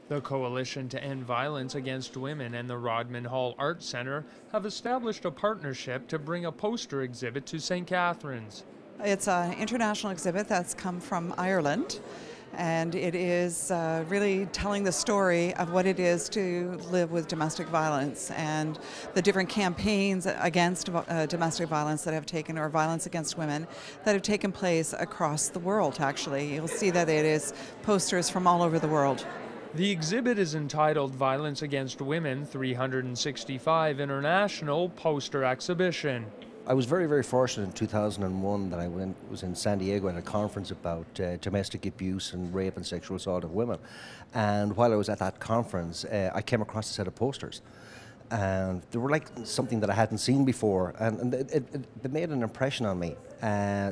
The Coalition to End Violence Against Women and the Rodman Hall Art Center have established a partnership to bring a poster exhibit to St. Catharines. It's an international exhibit that's come from Ireland, and it is really telling the story of what it is to live with domestic violence and the different campaigns against domestic violence that have taken, or violence against women, that have taken place across the world, actually. You'll see that it is posters from all over the world. The exhibit is entitled Violence Against Women 365 International Poster Exhibition. I was very, very fortunate in 2001 that I was in San Diego at a conference about domestic abuse and rape and sexual assault of women. And while I was at that conference, I came across a set of posters. And they were like something that I hadn't seen before, and they made an impression on me.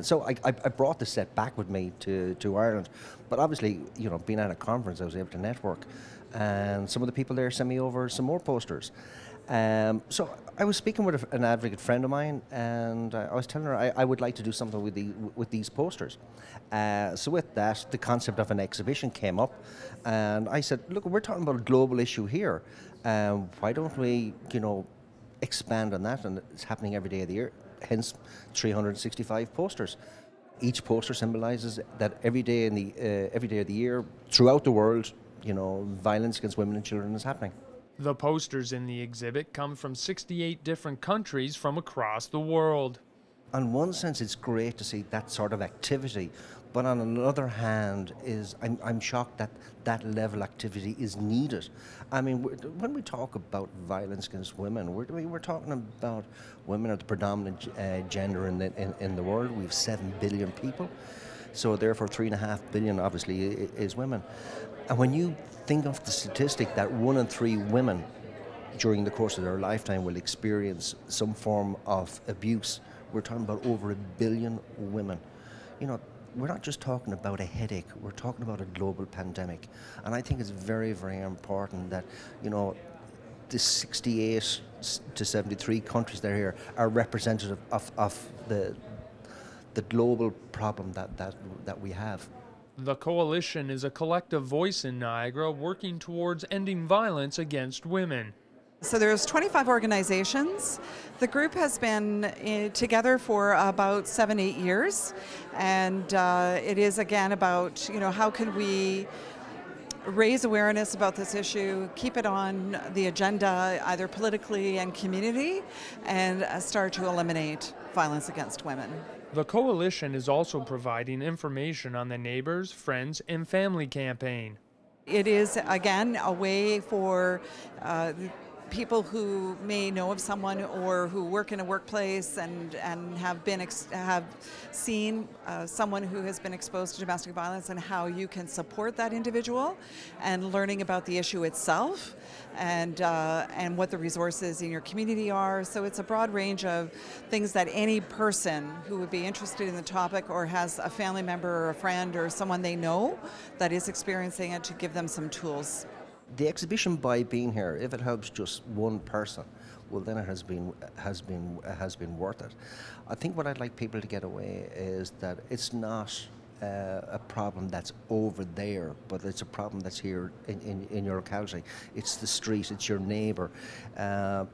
So I brought the set back with me to Ireland. But obviously, you know, being at a conference, I was able to network. And some of the people there sent me over some more posters. So I was speaking with an advocate friend of mine, and I was telling her I would like to do something with these posters. So with that, the concept of an exhibition came up, and I said, look, we're talking about a global issue here. Why don't we, you know, expand on that? And it's happening every day of the year, hence 365 posters. Each poster symbolizes that every day of the year, throughout the world, you know, violence against women and children is happening. The posters in the exhibit come from 68 different countries from across the world. On one sense, it's great to see that sort of activity, but on another hand, I'm shocked that that level of activity is needed. I mean, when we talk about violence against women, we're talking about women are the predominant gender in the world. We have 7 billion people, so therefore 3.5 billion obviously is women. And when you think of the statistic that 1 in 3 women during the course of their lifetime will experience some form of abuse, we're talking about over 1 billion women. You know, we're not just talking about a headache, we're talking about a global pandemic. And I think it's very, very important that, you know, the 68 to 73 countries that are here are representative of the global problem that we have. The Coalition is a collective voice in Niagara working towards ending violence against women. So there's 25 organizations. The group has been together for about 7-8 years, and it is again about, you know, how can we raise awareness about this issue, keep it on the agenda either politically and community, and start to eliminate violence against women. The Coalition is also providing information on the Neighbors, Friends, and Family campaign. It is, again, a way for people who may know of someone or who work in a workplace and have seen someone who has been exposed to domestic violence, and how you can support that individual, and learning about the issue itself and what the resources in your community are. So it's a broad range of things that any person who would be interested in the topic or has a family member or a friend or someone they know that is experiencing it, to give them some tools. The exhibition, by being here, if it helps just one person, well, then it has been worth it. I think what I'd like people to get away is that it's not a problem that's over there, but it's a problem that's here in your locality. It's the street, it's your neighbour.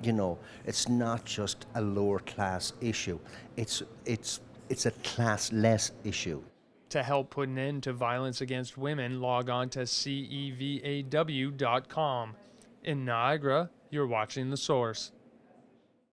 You know, it's not just a lower class issue. It's a classless issue. To help put an end to violence against women, log on to cevaw.com. In Niagara, you're watching The Source.